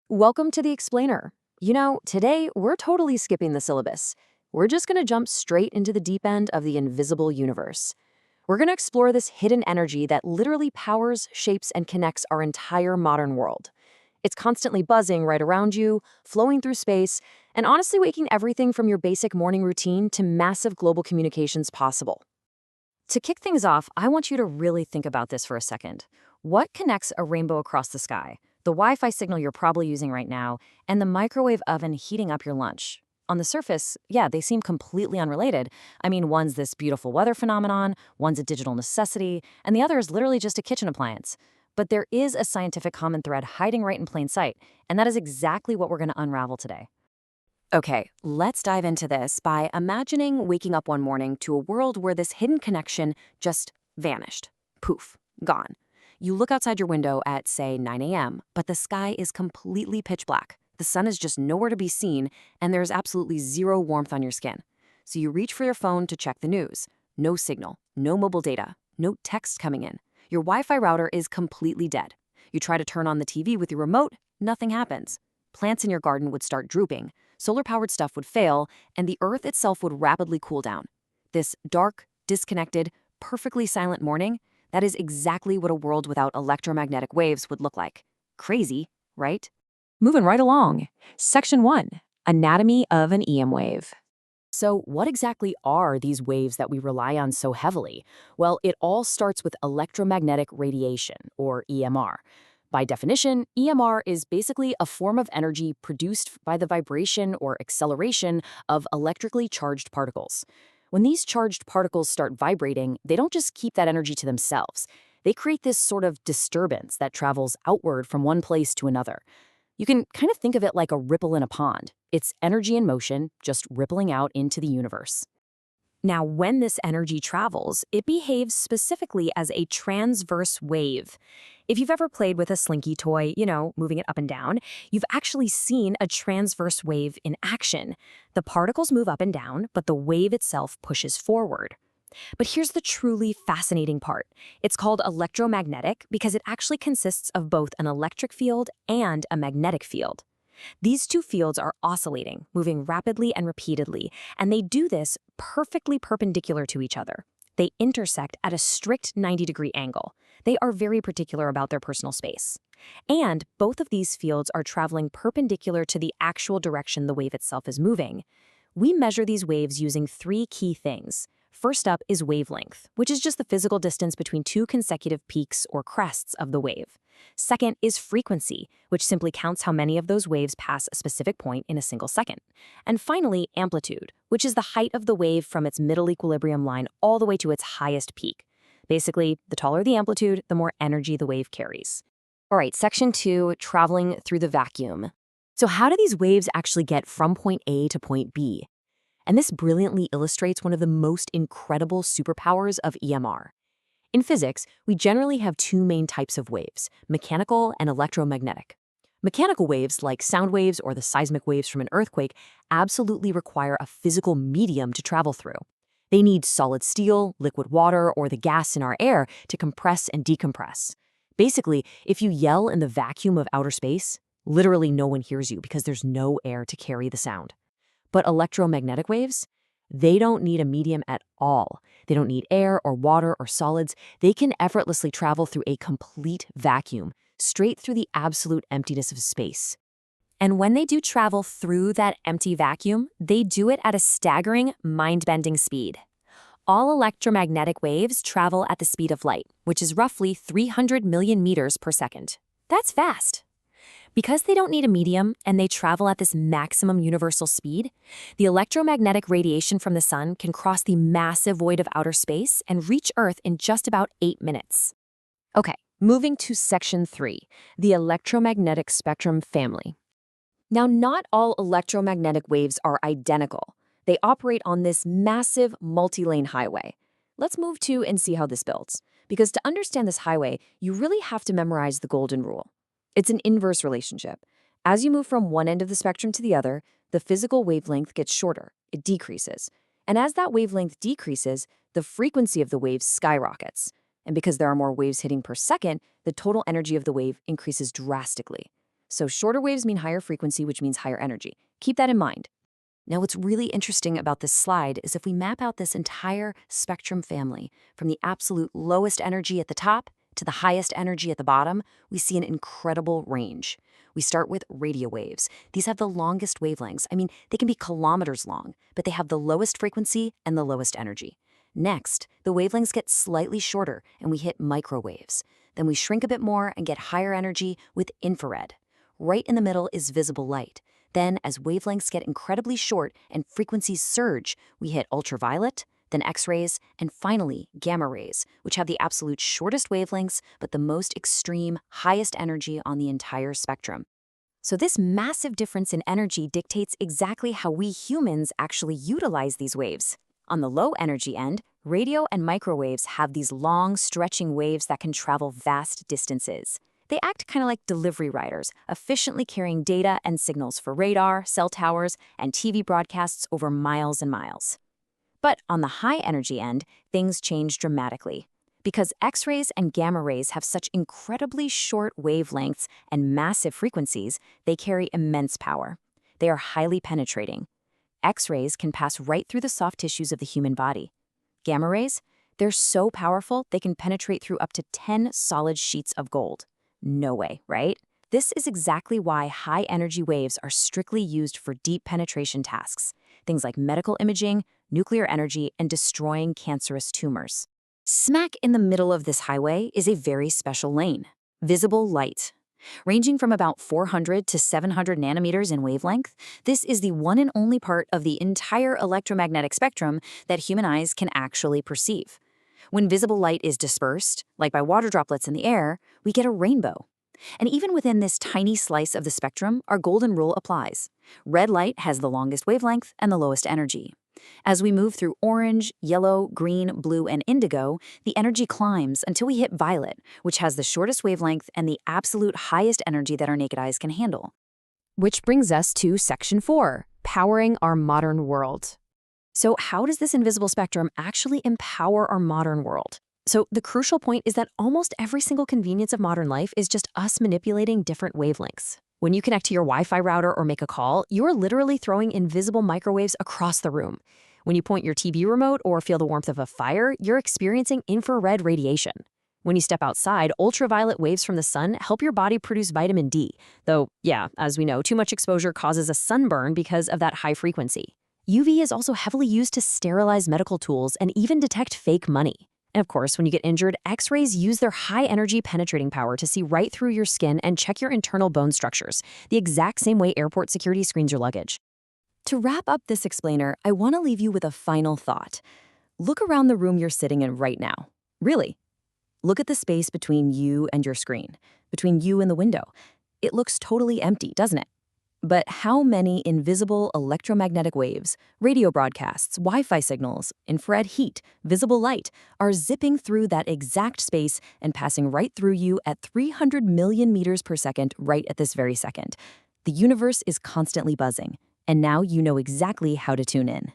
Welcome to the Explainer. Today we're totally skipping the syllabus. We're just going to jump straight into the deep end of the invisible universe. We're going to explore this hidden energy that literally powers, shapes, and connects our entire modern world. It's constantly buzzing right around you, flowing through space, and honestly making everything from your basic morning routine to massive global communications possible. To kick things off, I want you to really think about this for a second. What connects a rainbow across the sky, the Wi-Fi signal you're probably using right now, and the microwave oven heating up your lunch? On the surface, yeah, they seem completely unrelated. I mean, one's this beautiful weather phenomenon, one's a digital necessity, and the other is literally just a kitchen appliance. But there is a scientific common thread hiding right in plain sight, and that is exactly what we're going to unravel today. Okay, let's dive into this by imagining waking up one morning to a world where this hidden connection just vanished. Poof, gone. You look outside your window at, say, 9 a.m., but the sky is completely pitch black. The sun is just nowhere to be seen, and there's absolutely zero warmth on your skin. So you reach for your phone to check the news. No signal, no mobile data, no text coming in. Your Wi-Fi router is completely dead. You try to turn on the TV with your remote, nothing happens. Plants in your garden would start drooping. Solar-powered stuff would fail, and the Earth itself would rapidly cool down. This dark, disconnected, perfectly silent morning, that is exactly what a world without electromagnetic waves would look like. Crazy, right? Moving right along. Section 1. Anatomy of an EM wave. So what exactly are these waves that we rely on so heavily? Well, it all starts with electromagnetic radiation, or EMR. By definition, EMR is basically a form of energy produced by the vibration or acceleration of electrically charged particles. When these charged particles start vibrating, they don't just keep that energy to themselves. They create this sort of disturbance that travels outward from one place to another. You can kind of think of it like a ripple in a pond. It's energy in motion, just rippling out into the universe. Now, when this energy travels, it behaves specifically as a transverse wave. If you've ever played with a slinky toy, moving it up and down, you've actually seen a transverse wave in action. The particles move up and down, but the wave itself pushes forward. But here's the truly fascinating part. It's called electromagnetic because it actually consists of both an electric field and a magnetic field. These two fields are oscillating, moving rapidly and repeatedly, and they do this perfectly perpendicular to each other. They intersect at a strict 90-degree angle. They are very particular about their personal space. And both of these fields are traveling perpendicular to the actual direction the wave itself is moving. We measure these waves using three key things. First up is wavelength, which is just the physical distance between two consecutive peaks or crests of the wave. Second is frequency, which simply counts how many of those waves pass a specific point in a single second. And finally, amplitude, which is the height of the wave from its middle equilibrium line all the way to its highest peak. Basically, the taller the amplitude, the more energy the wave carries. All right, section 2, traveling through the vacuum. So how do these waves actually get from point A to point B? And this brilliantly illustrates one of the most incredible superpowers of EMR. In physics, we generally have two main types of waves, mechanical and electromagnetic. Mechanical waves, like sound waves or the seismic waves from an earthquake, absolutely require a physical medium to travel through. They need solid steel, liquid water, or the gas in our air to compress and decompress. Basically, if you yell in the vacuum of outer space, literally no one hears you because there's no air to carry the sound. But electromagnetic waves, they don't need a medium at all. They don't need air or water or solids. They can effortlessly travel through a complete vacuum, straight through the absolute emptiness of space. And when they do travel through that empty vacuum, they do it at a staggering, mind-bending speed. All electromagnetic waves travel at the speed of light, which is roughly 300 million meters per second. That's fast. Because they don't need a medium and they travel at this maximum universal speed, the electromagnetic radiation from the sun can cross the massive void of outer space and reach Earth in just about 8 minutes. Okay, moving to section 3, the electromagnetic spectrum family. Now, not all electromagnetic waves are identical. They operate on this massive multi-lane highway. Let's move to and see how this builds. Because to understand this highway, you really have to memorize the golden rule. It's an inverse relationship. As you move from one end of the spectrum to the other, the physical wavelength gets shorter. It decreases. And as that wavelength decreases, the frequency of the wave skyrockets. And because there are more waves hitting per second, the total energy of the wave increases drastically. So shorter waves mean higher frequency, which means higher energy. Keep that in mind. Now, what's really interesting about this slide is if we map out this entire spectrum family, from the absolute lowest energy at the top to the highest energy at the bottom, we see an incredible range. We start with radio waves. These have the longest wavelengths. I mean, they can be kilometers long, but they have the lowest frequency and the lowest energy. Next, the wavelengths get slightly shorter and we hit microwaves. Then we shrink a bit more and get higher energy with infrared. Right in the middle is visible light. Then, as wavelengths get incredibly short and frequencies surge, we hit ultraviolet, then X-rays, and finally gamma rays, which have the absolute shortest wavelengths but the most extreme, highest energy on the entire spectrum. So this massive difference in energy dictates exactly how we humans actually utilize these waves. On the low energy end, radio and microwaves have these long, stretching waves that can travel vast distances. They act kind of like delivery riders, efficiently carrying data and signals for radar, cell towers, and TV broadcasts over miles and miles. But on the high energy end, things change dramatically. Because X-rays and gamma rays have such incredibly short wavelengths and massive frequencies, they carry immense power. They are highly penetrating. X-rays can pass right through the soft tissues of the human body. Gamma rays? They're so powerful they can penetrate through up to 10 solid sheets of gold. No way, right? This is exactly why high-energy waves are strictly used for deep penetration tasks, things like medical imaging, nuclear energy, and destroying cancerous tumors. Smack in the middle of this highway is a very special lane, visible light. Ranging from about 400 to 700 nanometers in wavelength, this is the one and only part of the entire electromagnetic spectrum that human eyes can actually perceive. When visible light is dispersed, like by water droplets in the air, we get a rainbow. And even within this tiny slice of the spectrum, our golden rule applies. Red light has the longest wavelength and the lowest energy. As we move through orange, yellow, green, blue, and indigo, the energy climbs until we hit violet, which has the shortest wavelength and the absolute highest energy that our naked eyes can handle. Which brings us to Section 4, powering our modern world. So how does this invisible spectrum actually empower our modern world? So the crucial point is that almost every single convenience of modern life is just us manipulating different wavelengths. When you connect to your Wi-Fi router or make a call, you're literally throwing invisible microwaves across the room. When you point your TV remote or feel the warmth of a fire, you're experiencing infrared radiation. When you step outside, ultraviolet waves from the sun help your body produce vitamin D. Though, yeah, as we know, too much exposure causes a sunburn because of that high frequency. UV is also heavily used to sterilize medical tools and even detect fake money. And of course, when you get injured, X-rays use their high-energy penetrating power to see right through your skin and check your internal bone structures, the exact same way airport security screens your luggage. To wrap up this explainer, I want to leave you with a final thought. Look around the room you're sitting in right now. Really. Look at the space between you and your screen, between you and the window. It looks totally empty, doesn't it? But how many invisible electromagnetic waves, radio broadcasts, Wi-Fi signals, infrared heat, visible light are zipping through that exact space and passing right through you at 300 million meters per second right at this very second? The universe is constantly buzzing, and now you know exactly how to tune in.